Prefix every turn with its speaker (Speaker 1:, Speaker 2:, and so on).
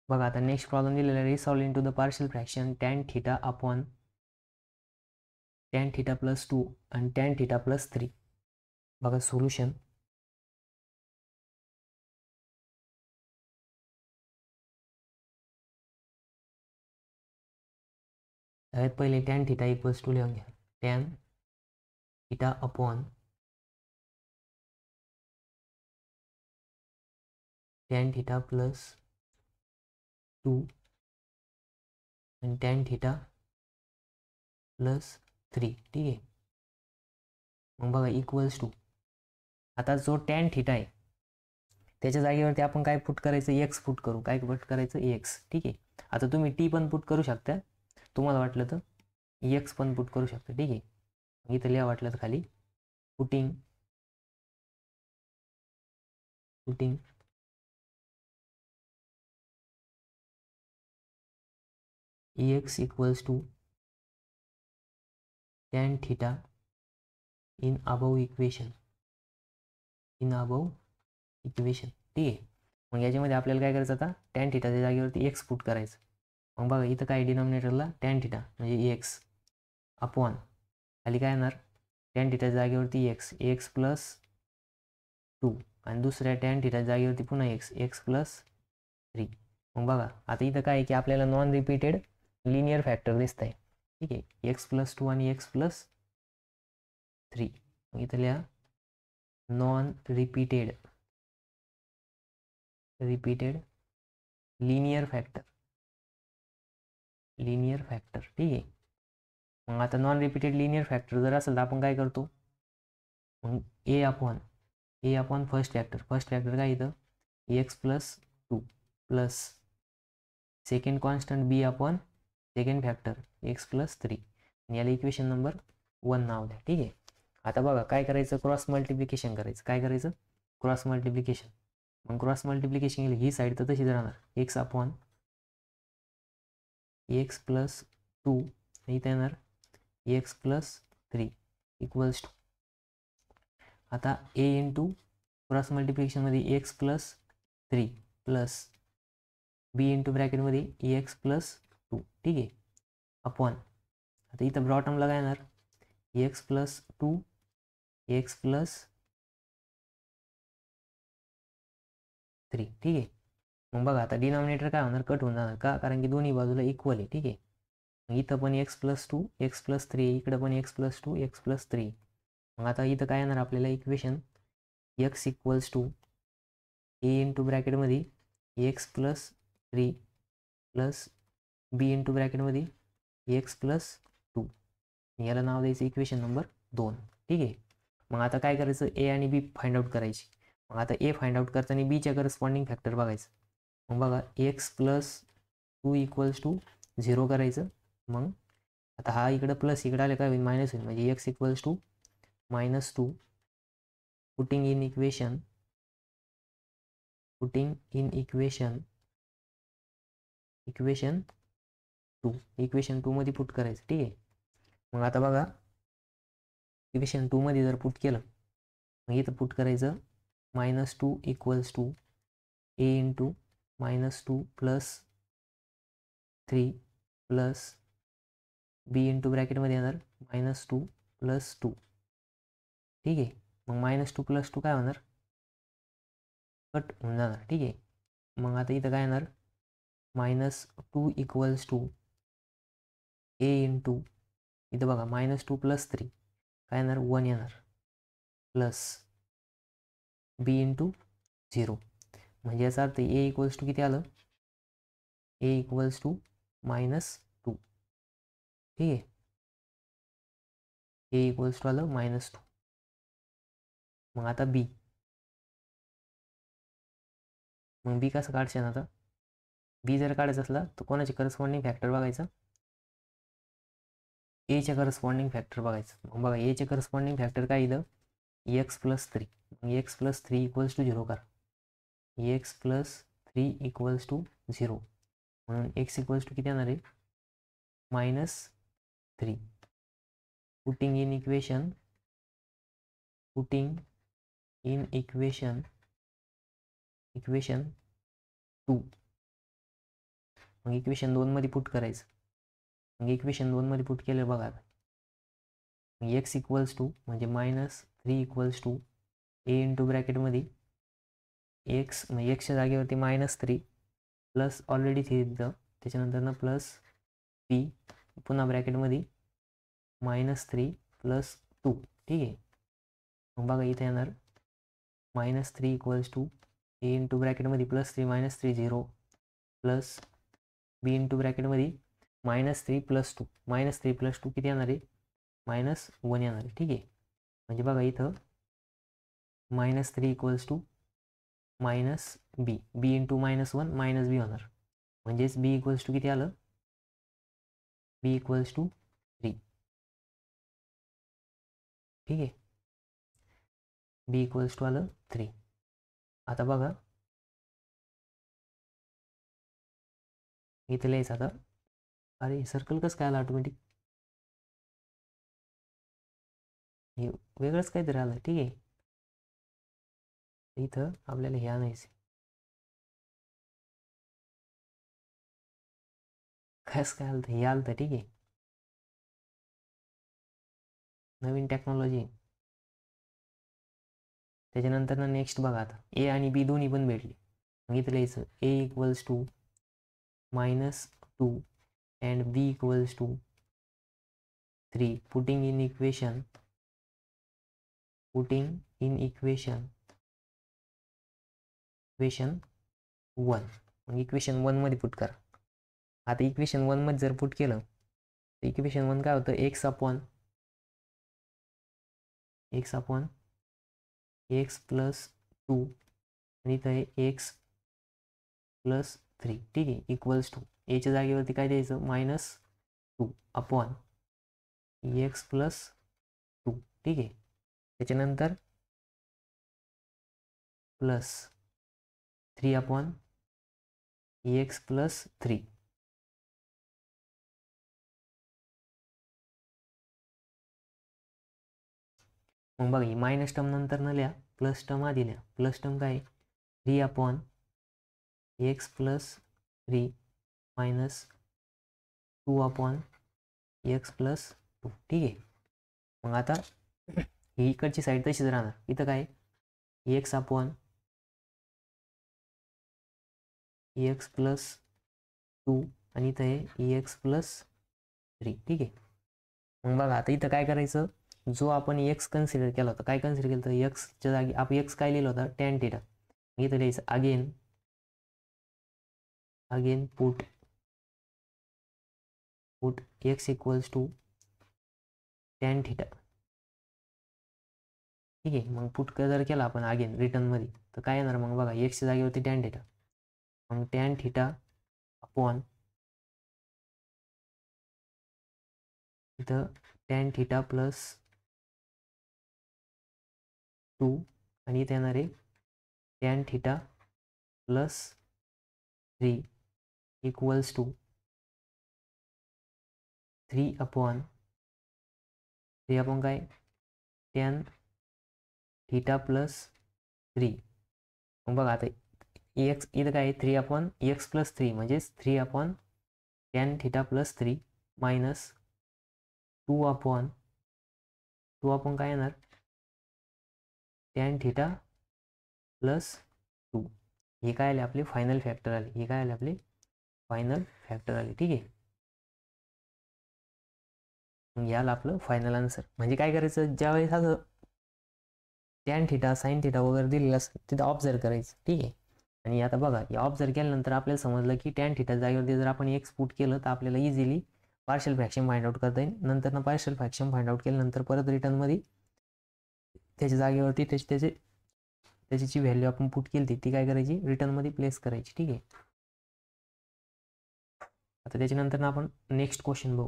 Speaker 1: बघा आता next problem दिलेला आहे, resolve into the partial fraction tan theta upon tan theta plus 2 आणि tan थीटा प्लस 3. बघा सोल्युशन. सगळ्यात पहिले tan थीटा इक्वल्स टू लिहून घ्या. tan theta upon tan theta plus 2 आणि tan थीटा प्लस 3. ठीक आहे. मग बघा इक्वल्स टू, आता जो tan थीटा आहे त्याच्या जागेवरती आपण काय पुट करायचं, एक्स पुट करू. काय पुट करायचं, एक्स. ठीक आहे. आता तुम्ही टी पण पुट करू शकता, तुम्हाला वाटलं तर एक्स पण पुट करू शकता. ठीक आहे. इथं लिहा वाटलं तर खाली putting X equals to tan theta in above equation. ठीक आहे. मग याच्यामध्ये आपल्याला काय करायचं, आता tan थीटाच्या जागेवरती एक्स पुट करायचं. मग बघा इथं काय डिनॉमिनेटरला tan थीटा म्हणजे एक्स अपॉन खाली काय येणार, tan थीटाच्या जागेवरती एक्स प्लस 2 आणि दुसऱ्या tan थीटाच्या जागेवरती पुन्हा एक्स प्लस 3. मग बघा आता इथं काय आहे की आपल्याला नॉन रिपीटेड लिनियर फॅक्टर दिसत आहे. ठीक आहे. एक्स प्लस 2 आणि एक्स प्लस 3. मग इथं लिहा नॉन रिपीटेड लिनियर फॅक्टर. ठीक आहे. मग आता नॉन रिपीटेड लिनियर फॅक्टर जर असेल तर आपण काय करतो, मग ए अपॉन फर्स्ट फॅक्टर काय इथं x plus 2 plus second constant b upon second factor x plus 3. याला इक्वेशन नंबर 1 नाव द्या. ठीक आहे. आता बघा काय करायचं, क्रॉस मल्टिप्लिकेशन करायचं. काय करायचं, क्रॉस मल्टिप्लिकेशन. मग क्रॉस मल्टिप्लिकेशन केली ही साईड तर तशीच राहणार, एक्स अपॉन एक्स प्लस 2 इथं येणार एक्स प्लस 3 इक्वल्स टू, आता ए इंटू क्रॉस मल्टिप्लिकेशनमध्ये x plus 3 plus b into ब्रॅकेटमध्ये एक्स प्लस 2. ठीक आहे. अपॉन आता इथं बॉटमला काय येणार, एक्स प्लस 2 एक्स प्लस 3. ठीक आहे. मग बघा आता डिनॉमिनेटर काय होणार, कट होऊन जाणार. का, कारण की दोन्ही बाजूला इक्वल आहे. ठीक आहे. मग इथं पण एक्स प्लस 2 एक्स प्लस 3, इकडं पण एक्स प्लस 2 एक्स प्लस 3. मग आता इथं काय येणार आपल्याला equation, x equals to a into ब्रॅकेटमध्ये x plus 3 plus b into ब्रॅकेटमध्ये एक्स प्लस 2. याला नाव द्यायचं इक्वेशन नंबर 2. ठीक आहे. मग आता काय करायचं, ए आणि बी फाइंड आउट करायची. मग आता ए फाइंड आउट करताना बीच्या करस्पॉन्डिंग फॅक्टर बघायचं. मग बघा एक्स प्लस 2 इक्वल्स टू 0 करायचं. मग आता हा इकडं प्लस इकडं आलं काय होईल, मायनस होईल. म्हणजे X equals to -2 putting in equation equation 2 मध्ये पुट करायचं. ठीक आहे. मग आता बघा इक्वेशन 2 मध्ये जर पुट केलं, मग इथं पुट करायचं -2 equals to a into -2 plus 3 plus b into ब्रॅकेटमध्ये येणार -2 प्लस 2. ठीक आहे. मग -2 प्लस 2 काय होणार, कट होऊन जाणार. ठीक आहे. मग आता इथं काय येणार, -2 इक्वल्स टू ए इंटू इथं बघा -2 प्लस 3 काय येणार, 1 येणार प्लस बी इंटू 0. म्हणजे याचा अर्थ ए इक्वल्स टू किती आलं, ए इक्वल्स टू -2. ठीक आहे. ए इक्वल्स टू आलं -2. मग आता बी, मग बी कसं काढशील आता, बी जर काढायचं असला तर कोणाचे करस्पॉन्डिंग फॅक्टर बघायचं, एच्या करस्पॉन्डिंग फॅक्टर बघायचं. मग बघा एचे करस्पॉन्डिंग फॅक्टर काय इथं एक्स प्लस 3. मग एक्स प्लस 3 इक्वल्स टू 0 करा. X plus 3 equals to 0. म्हणून एक्स इक्वल्स टू किती येणार आहे, -3. Putting in equation equation 2. मग इक्वेशन 2 मध्ये पुट करायचं. मग इक्वेशन 2 मध्ये पुट केलं बघा आता. x इक्वल्स टू म्हणजे -3 इक्वल्स टू ए इंटू ब्रॅकेटमध्ये एक्स म्हणजे एक्सच्या जागेवरती -3 प्लस ऑलरेडी 3 त्याच्यानंतर ना प्लस पी पुन्हा ब्रॅकेटमध्ये -3 प्लस 2. ठीक आहे. मग बघा इथे येणार -3 इक्वल्स टू ए इंटू ब्रॅकेटमध्ये +3 -3 0 प्लस बी इंटू ब्रॅकेटमध्ये -3 + 2 -3 + 2 किती येणार आहे -1 येणार आहे. ठीक आहे. म्हणजे बघा इथं -3 equals to B into -1 -b होणार. म्हणजेच बी इक्वल्स टू किती आलं बी इक्वल्स टू 3. ठीक आहे. बी इक्वल्स टू आलं 3. आता बघा इथे लिहायचं आता. अरे सर्कल कसं काय आलं ऑटोमॅटिक, हे वेगळंच काहीतरी आलं. ठीक आहे. इथं आपल्याला हे आणायचं कसं काय आलं हे आलं. ठीक आहे. नवीन टेक्नॉलॉजी. त्याच्यानंतर ना नेक्स्ट बघा आता ए आणि बी दोन्ही पण भेटली. मग इथं लिहायचं a equals to -2 and b equals to 3. Putting in equation 1. मग इक्वेशन 1 मध्ये पुट करा. आता इक्वेशन 1 मध्ये जर पुट केलं तर इक्वेशन 1 काय होतं x अपॉन x प्लस 2 आणि इथं आहे x प्लस 3. ठीक आहे. इक्वल्स टू एच्या जागेवरती काय द्यायचं -2 अपॉन x प्लस 2. ठीक आहे. त्याच्यानंतर प्लस 3 अपॉन x प्लस 3. मग बघा ही मायनस टर्म नंतर न लिहा, प्लस टर्म आधी लिहा. प्लस टर्म काय 3 upon x plus 3 minus 2 upon x plus 2. ठीक आहे. मग आता ही इकडची साईड तशीच राहणार. इथं काय x अपॉन x प्लस 2 आणि इथं आहे x प्लस 3. ठीक आहे. मग बघा आता इथं काय करायचं, जो आपण x कन्सिडर केला होता, काय कन्सिडर केलं होतं एक्सच्या जागी आपण x काय लिहिलं होतं tan θ. इथं लिहायचं again put x equals to tan θ. ठीक आहे. मग पुट जर केला आपण अगेन रिटर्नमध्ये तर काय येणार मग बघा एक्सच्या जागेवरती tan θ. मग tan θ अपॉन इथं tan θ प्लस 2 आणि इथे येणार आहे tan θ plus 3 equals to 3 upon काय tan θ प्लस 3. मग बघा आता एक्स इथं काय 3 अपॉन x प्लस 3 म्हणजेच 3 upon tan θ plus 3 minus 2 upon काय येणार tan θ प्लस 2. हे काय आले आपले फायनल फॅक्टर आले. ठीक आहे. मग याला आपलं फायनल आन्सर. म्हणजे काय करायचं, ज्यावेळेस असं tan θ sin θ वगैरे दिलेलं असतं तिथं ऑब्झर्व करायचं. ठीक आहे. आणि आता बघा या ऑब्झर्व केल्यानंतर आपल्याला समजलं की tan θ जागेवरती जर आपण x पुट केलं तर आपल्याला easily partial fraction find out करता येईल. नंतर ना पार्शियल फ्रॅक्शन फाइंड आउट केल्यानंतर परत रिटर्नमध्ये त्याच्या जागेवरती त्याची जी व्हॅल्यू आपण पुट केली ती काय करायची रिटर्नमध्ये प्लेस करायची. ठीक आहे. आता त्याच्यानंतर आपण नेक्स्ट क्वेश्चन बघू.